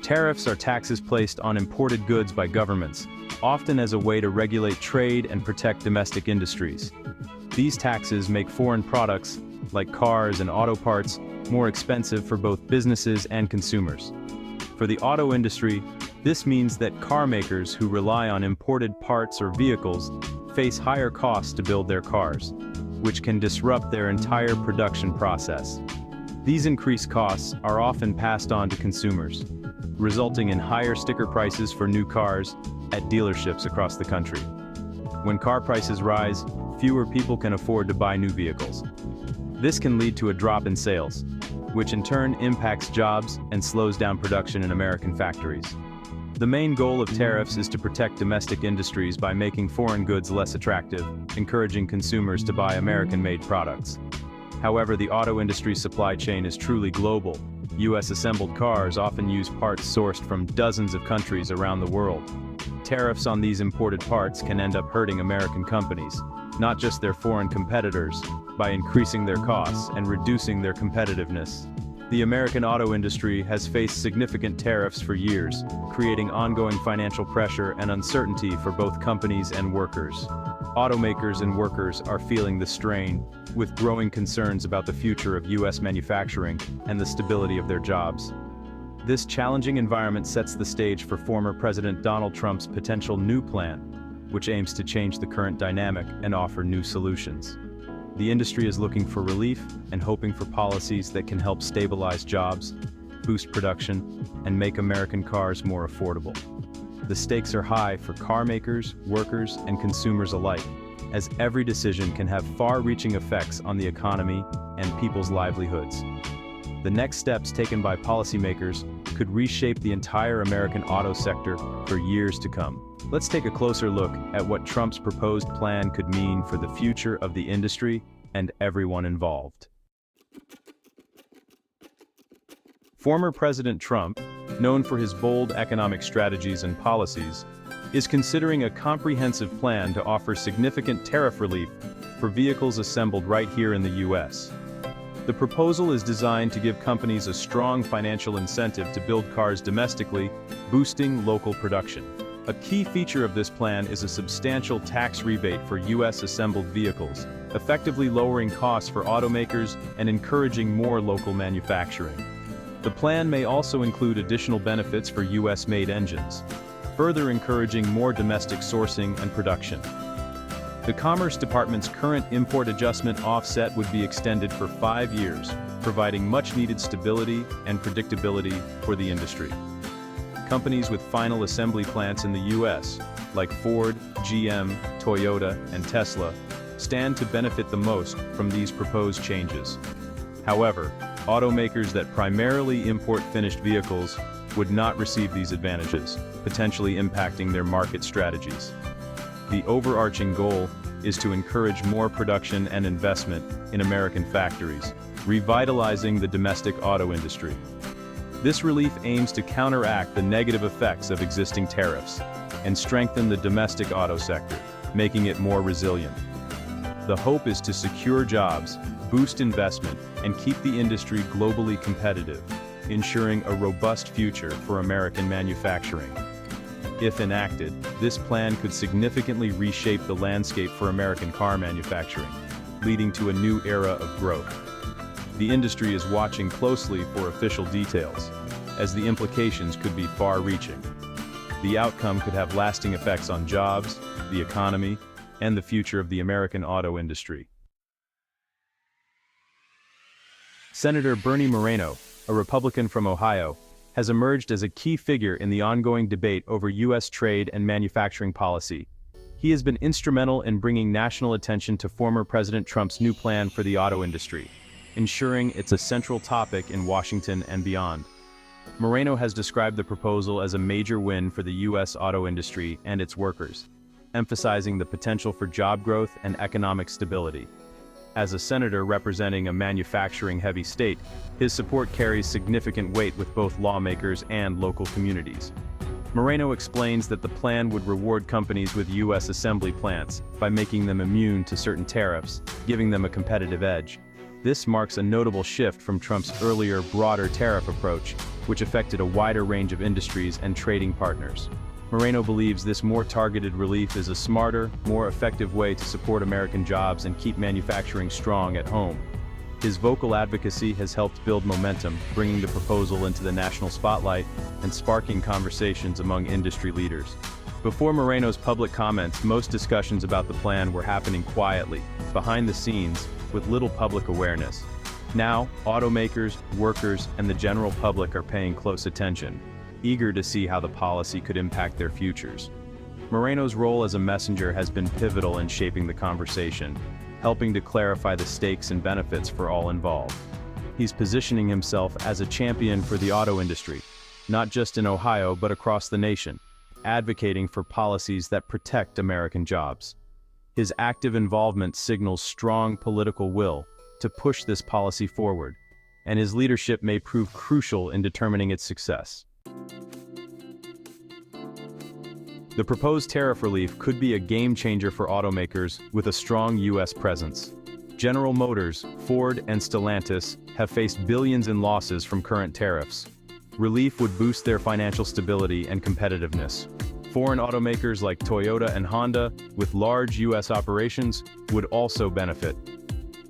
Tariffs are taxes placed on imported goods by governments, often as a way to regulate trade and protect domestic industries. These taxes make foreign products, like cars and auto parts, more expensive for both businesses and consumers. For the auto industry, this means that car makers who rely on imported parts or vehicles face higher costs to build their cars, which can disrupt their entire production process. These increased costs are often passed on to consumers, resulting in higher sticker prices for new cars at dealerships across the country. When car prices rise, fewer people can afford to buy new vehicles. This can lead to a drop in sales, which in turn impacts jobs and slows down production in American factories. The main goal of tariffs is to protect domestic industries by making foreign goods less attractive, encouraging consumers to buy American-made products. However, the auto industry's supply chain is truly global. US-assembled cars often use parts sourced from dozens of countries around the world. Tariffs on these imported parts can end up hurting American companies, not just their foreign competitors, by increasing their costs and reducing their competitiveness. The American auto industry has faced significant tariffs for years, creating ongoing financial pressure and uncertainty for both companies and workers. Automakers and workers are feeling the strain, with growing concerns about the future of US manufacturing and the stability of their jobs. This challenging environment sets the stage for former President Donald Trump's potential new plan, which aims to change the current dynamic and offer new solutions. The industry is looking for relief and hoping for policies that can help stabilize jobs, boost production, and make American cars more affordable. The stakes are high for car makers, workers, and consumers alike, as every decision can have far-reaching effects on the economy and people's livelihoods. The next steps taken by policymakers could reshape the entire American auto sector for years to come. Let's take a closer look at what Trump's proposed plan could mean for the future of the industry and everyone involved. Former President Trump, known for his bold economic strategies and policies, is considering a comprehensive plan to offer significant tariff relief for vehicles assembled right here in the US. The proposal is designed to give companies a strong financial incentive to build cars domestically, boosting local production. A key feature of this plan is a substantial tax rebate for US-assembled vehicles, effectively lowering costs for automakers and encouraging more local manufacturing. The plan may also include additional benefits for US-made engines, further encouraging more domestic sourcing and production. The Commerce Department's current import adjustment offset would be extended for 5 years, providing much-needed stability and predictability for the industry. Companies with final assembly plants in the US, like Ford, GM, Toyota, and Tesla, stand to benefit the most from these proposed changes. However, automakers that primarily import finished vehicles would not receive these advantages, potentially impacting their market strategies. The overarching goal is to encourage more production and investment in American factories, revitalizing the domestic auto industry. This relief aims to counteract the negative effects of existing tariffs and strengthen the domestic auto sector, making it more resilient. The hope is to secure jobs, boost investment, and keep the industry globally competitive, ensuring a robust future for American manufacturing. If enacted, this plan could significantly reshape the landscape for American car manufacturing, leading to a new era of growth. The industry is watching closely for official details, as the implications could be far-reaching. The outcome could have lasting effects on jobs, the economy, and the future of the American auto industry. Senator Bernie Moreno, a Republican from Ohio, has emerged as a key figure in the ongoing debate over US trade and manufacturing policy. He has been instrumental in bringing national attention to former President Trump's new plan for the auto industry, ensuring it's a central topic in Washington and beyond. Moreno has described the proposal as a major win for the US auto industry and its workers, emphasizing the potential for job growth and economic stability. As a senator representing a manufacturing-heavy state, his support carries significant weight with both lawmakers and local communities. Moreno explains that the plan would reward companies with US assembly plants by making them immune to certain tariffs, giving them a competitive edge. This marks a notable shift from Trump's earlier, broader tariff approach, which affected a wider range of industries and trading partners. Moreno believes this more targeted relief is a smarter, more effective way to support American jobs and keep manufacturing strong at home. His vocal advocacy has helped build momentum, bringing the proposal into the national spotlight and sparking conversations among industry leaders. Before Moreno's public comments, most discussions about the plan were happening quietly, behind the scenes, with little public awareness. Now, automakers, workers, and the general public are paying close attention, eager to see how the policy could impact their futures. Moreno's role as a messenger has been pivotal in shaping the conversation, helping to clarify the stakes and benefits for all involved. He's positioning himself as a champion for the auto industry, not just in Ohio but across the nation, advocating for policies that protect American jobs. His active involvement signals strong political will to push this policy forward, and his leadership may prove crucial in determining its success. The proposed tariff relief could be a game-changer for automakers with a strong U.S. presence. General Motors, Ford, and Stellantis have faced billions in losses from current tariffs. Relief would boost their financial stability and competitiveness. Foreign automakers like Toyota and Honda, with large U.S. operations, would also benefit.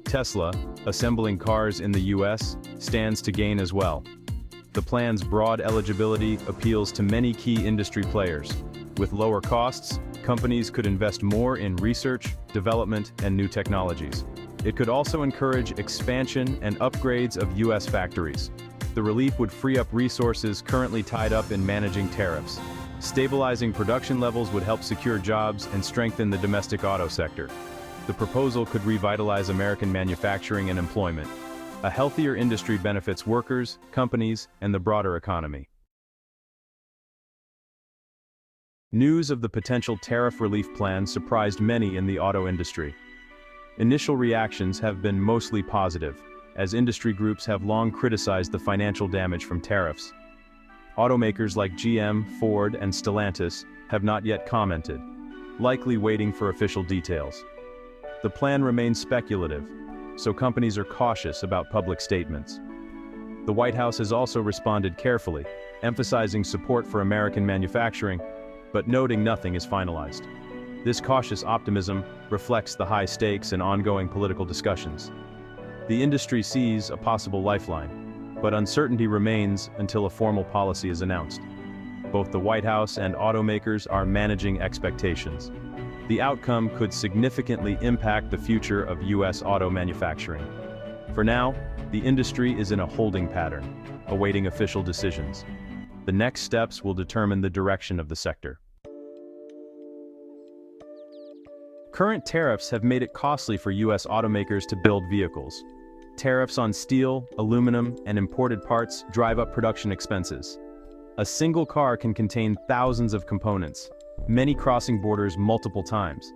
Tesla, assembling cars in the U.S., stands to gain as well. The plan's broad eligibility appeals to many key industry players. With lower costs, companies could invest more in research, development, and new technologies. It could also encourage expansion and upgrades of U.S. factories. The relief would free up resources currently tied up in managing tariffs. Stabilizing production levels would help secure jobs and strengthen the domestic auto sector. The proposal could revitalize American manufacturing and employment. A healthier industry benefits workers, companies, and the broader economy. News of the potential tariff relief plan surprised many in the auto industry. Initial reactions have been mostly positive, as industry groups have long criticized the financial damage from tariffs. Automakers like GM, Ford, and Stellantis have not yet commented, likely waiting for official details. The plan remains speculative, so companies are cautious about public statements. The White House has also responded carefully, emphasizing support for American manufacturing, but noting nothing is finalized. This cautious optimism reflects the high stakes and ongoing political discussions. The industry sees a possible lifeline, but uncertainty remains until a formal policy is announced. Both the White House and automakers are managing expectations. The outcome could significantly impact the future of U.S. auto manufacturing. For now, the industry is in a holding pattern, awaiting official decisions. The next steps will determine the direction of the sector. Current tariffs have made it costly for U.S. automakers to build vehicles. Tariffs on steel, aluminum, and imported parts drive up production expenses. A single car can contain thousands of components, many crossing borders multiple times.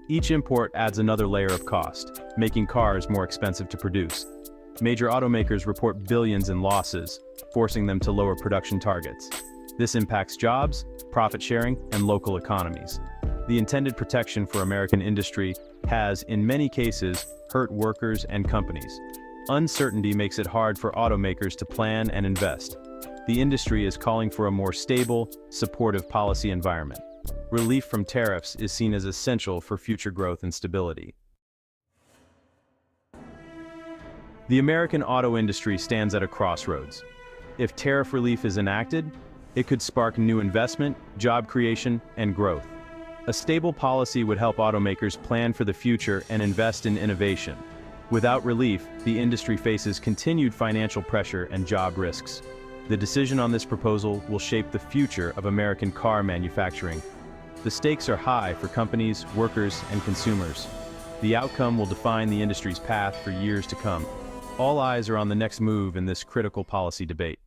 Each import adds another layer of cost, making cars more expensive to produce. Major automakers report billions in losses, forcing them to lower production targets. This impacts jobs, profit sharing, and local economies. The intended protection for American industry has, in many cases, hurt workers and companies. Uncertainty makes it hard for automakers to plan and invest. The industry is calling for a more stable, supportive policy environment. Relief from tariffs is seen as essential for future growth and stability. The American auto industry stands at a crossroads. If tariff relief is enacted, it could spark new investment, job creation, and growth. A stable policy would help automakers plan for the future and invest in innovation. Without relief, the industry faces continued financial pressure and job risks. The decision on this proposal will shape the future of American car manufacturing. The stakes are high for companies, workers, and consumers. The outcome will define the industry's path for years to come. All eyes are on the next move in this critical policy debate.